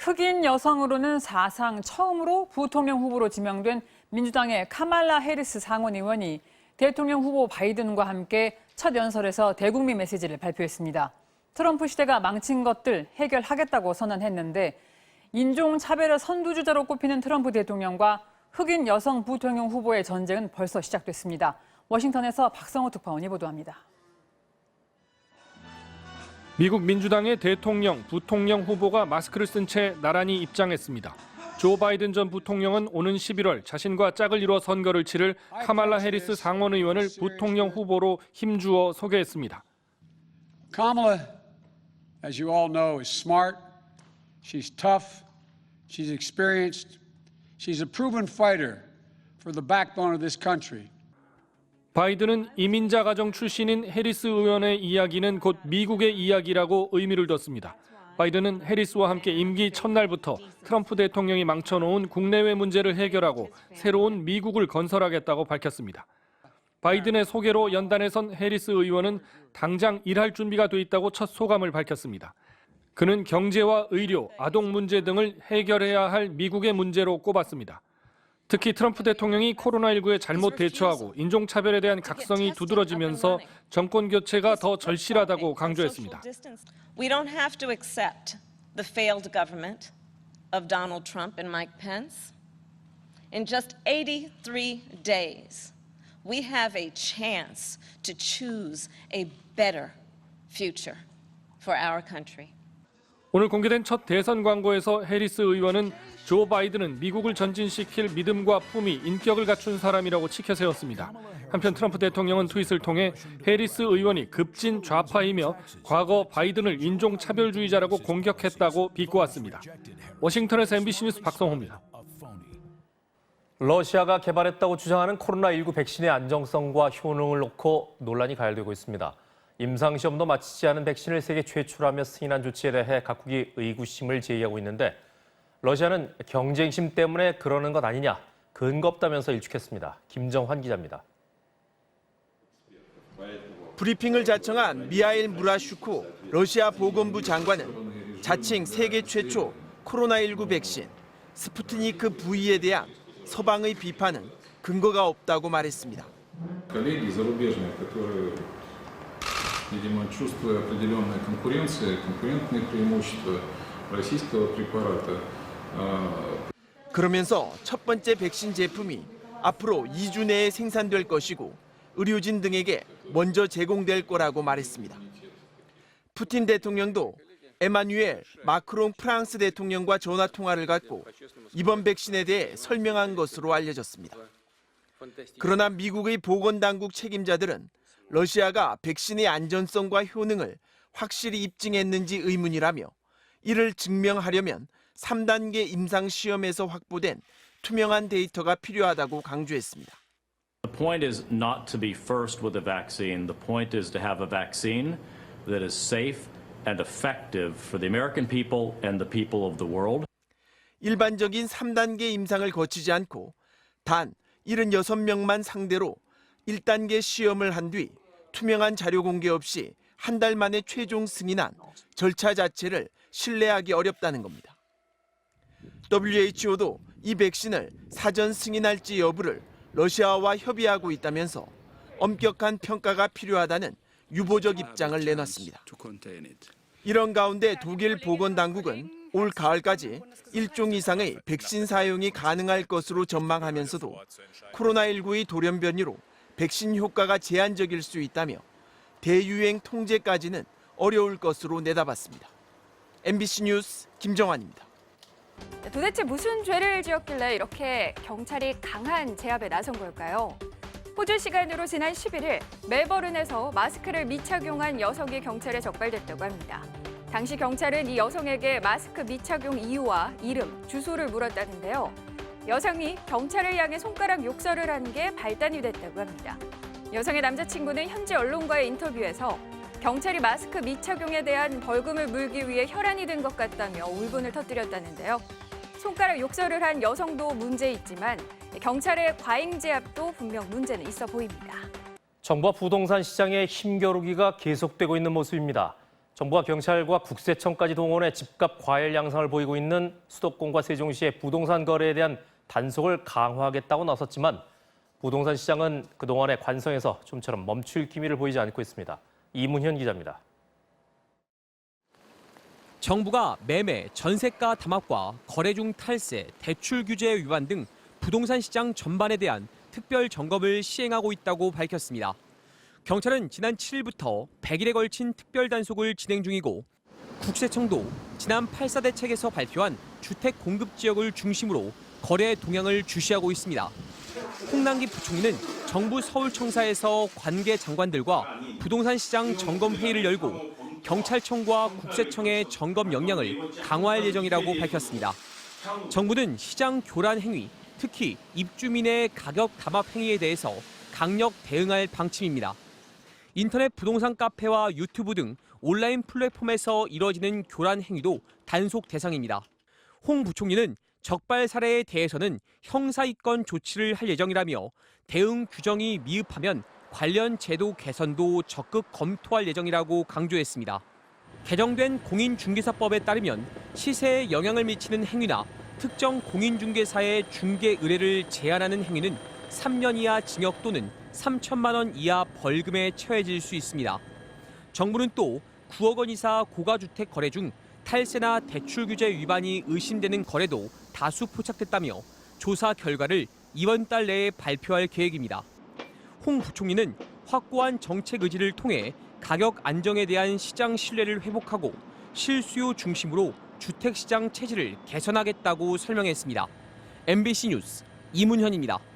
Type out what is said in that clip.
흑인 여성으로는 사상 처음으로 부통령 후보로 지명된 민주당의 카말라 해리스 상원 의원이 대통령 후보 바이든과 함께 첫 연설에서 대국민 메시지를 발표했습니다. 트럼프 시대가 망친 것들 해결하겠다고 선언했는데 인종차별의 선두주자로 꼽히는 트럼프 대통령과 흑인 여성 부통령 후보의 전쟁은 벌써 시작됐습니다. 워싱턴에서 박성호 특파원이 보도합니다. 미국 민주당의 대통령, 부통령 후보가 마스크를 쓴 채 나란히 입장했습니다. 조 바이든 전 부통령은 오는 11월 자신과 짝을 이뤄 선거를 치를 카말라 해리스 상원 의원을 부통령 후보로 힘주어 소개했습니다. Kamala, as you all know, is smart. She's tough. She's experienced. She's a proven fighter for the backbone of this country. 바이든은 이민자 가정 출신인 해리스 의원의 이야기는 곧 미국의 이야기라고 의미를 뒀습니다. 바이든은 해리스와 함께 임기 첫날부터 트럼프 대통령이 망쳐놓은 국내외 문제를 해결하고 새로운 미국을 건설하겠다고 밝혔습니다. 바이든의 소개로 연단에 선 해리스 의원은 당장 일할 준비가 돼 있다고 첫 소감을 밝혔습니다. 그는 경제와 의료, 아동 문제 등을 해결해야 할 미국의 문제로 꼽았습니다. 특히 트럼프 대통령이 코로나19에 잘못 대처하고 인종차별에 대한 각성이 두드러지면서 정권 교체가 더 절실하다고 강조했습니다. We don't have to accept the failed government of Donald Trump and Mike Pence. In just 83 days, we have a chance to choose a better future for our country. 오늘 공개된 첫 대선 광고에서 해리스 의원은 조 바이든은 미국을 전진시킬 믿음과 품위, 인격을 갖춘 사람이라고 치켜 세웠습니다. 한편 트럼프 대통령은 트윗을 통해 해리스 의원이 급진 좌파이며 과거 바이든을 인종차별주의자라고 공격했다고 비꼬았습니다. 워싱턴에서 MBC 뉴스 박성호입니다. 러시아가 개발했다고 주장하는 코로나19 백신의 안정성과 효능을 놓고 논란이 가열되고 있습니다. 임상시험도 마치지 않은 백신을 세계 최초라며 승인한 조치에 대해 각국이 의구심을 제기하고 있는데 러시아는 경쟁심 때문에 그러는 것 아니냐, 근거 없다면서 일축했습니다. 김정환 기자입니다. 브리핑을 자청한 미하일 무라슈크 러시아 보건부 장관은 자칭 세계 최초 코로나19 백신 스푸트니크 V에 대한 서방의 비판은 근거가 없다고 말했습니다. Видимо, чувствуя определенные конкурентные преимущества российского препарата. 그러면서 첫 번째 백신 제품이 앞으로 2주 내에 생산될 것이고 의료진 등에게 먼저 제공될 거라고 말했습니다. 푸틴 대통령도 에마뉴엘 마크롱 프랑스 대통령과 전화 통화를 갖고 이번 백신에 대해 설명한 것으로 알려졌습니다. 그러나 미국의 보건당국 책임자들은 러시아가 백신의 안전성과 효능을 확실히 입증했는지 의문이라며 이를 증명하려면 3단계 임상시험에서 확보된 투명한 데이터가 필요하다고 강조했습니다. The point is not to be first with a vaccine. The point is to have a vaccine that is safe and effective for the American people and the people of the world. 일반적인 3단계 임상을 거치지 않고 단 76명만 상대로 1단계 시험을 한 뒤 투명한 자료 공개 없이 한 달 만에 최종 승인한 절차 자체를 신뢰하기 어렵다는 겁니다. WHO도 이 백신을 사전 승인할지 여부를 러시아와 협의하고 있다면서 엄격한 평가가 필요하다는 유보적 입장을 내놨습니다. 이런 가운데 독일 보건당국은 올 가을까지 1종 이상의 백신 사용이 가능할 것으로 전망하면서도 코로나19의 돌연변이로 백신 효과가 제한적일 수 있다며 대유행 통제까지는 어려울 것으로 내다봤습니다. MBC 뉴스 김정환입니다. 도대체 무슨 죄를 지었길래 이렇게 경찰이 강한 제압에 나선 걸까요? 호주 시간으로 지난 11일 멜버른에서 마스크를 미착용한 여성이 경찰에 적발됐다고 합니다. 당시 경찰은 이 여성에게 마스크 미착용 이유와 이름, 주소를 물었다는데요. 여성이 경찰을 향해 손가락 욕설을 한 게 발단이 됐다고 합니다. 여성의 남자친구는 현지 언론과의 인터뷰에서 경찰이 마스크 미착용에 대한 벌금을 물기 위해 혈안이 된 것 같다며 울분을 터뜨렸다는데요. 손가락 욕설을 한 여성도 문제 있지만 경찰의 과잉 제압도 분명 문제는 있어 보입니다. 정부와 부동산 시장의 힘겨루기가 계속되고 있는 모습입니다. 정부와 경찰과 국세청까지 동원해 집값 과열 양상을 보이고 있는 수도권과 세종시의 부동산 거래에 대한 단속을 강화하겠다고 나섰지만 부동산 시장은 그동안의 관성에서 좀처럼 멈출 기미를 보이지 않고 있습니다. 이문현 기자입니다. 정부가 매매, 전세가 담합과 거래 중 탈세, 대출 규제 위반 등 부동산 시장 전반에 대한 특별 점검을 시행하고 있다고 밝혔습니다. 경찰은 지난 7일부터 100일에 걸친 특별 단속을 진행 중이고 국세청도 지난 8.4대책에서 발표한 주택 공급 지역을 중심으로 거래 동향을 주시하고 있습니다. 홍남기 부총리는 정부 서울청사에서 관계 장관들과 부동산 시장 점검 회의를 열고 경찰청과 국세청의 점검 역량을 강화할 예정이라고 밝혔습니다. 정부는 시장 교란 행위, 특히 입주민의 가격 담합 행위에 대해서 강력 대응할 방침입니다. 인터넷 부동산 카페와 유튜브 등 온라인 플랫폼에서 이뤄지는 교란 행위도 단속 대상입니다. 홍 부총리는 적발 사례에 대해서는 형사이권 조치를 할 예정이라며 대응 규정이 미흡하면 관련 제도 개선도 적극 검토할 예정이라고 강조했습니다. 개정된 공인중개사법에 따르면 시세에 영향을 미치는 행위나 특정 공인중개사의 중개 의뢰를 제한하는 행위는 3년 이하 징역 또는 3천만 원 이하 벌금에 처해질 수 있습니다. 정부는 또 9억 원 이사 고가주택 거래 중 탈세나 대출 규제 위반이 의심되는 거래도 다수 포착됐다며 조사 결과를 이번 달 내에 발표할 계획입니다. 홍 부총리는 확고한 정책 의지를 통해 가격 안정에 대한 시장 신뢰를 회복하고 실수요 중심으로 주택시장 체질을 개선하겠다고 설명했습니다. MBC 뉴스 이문현입니다.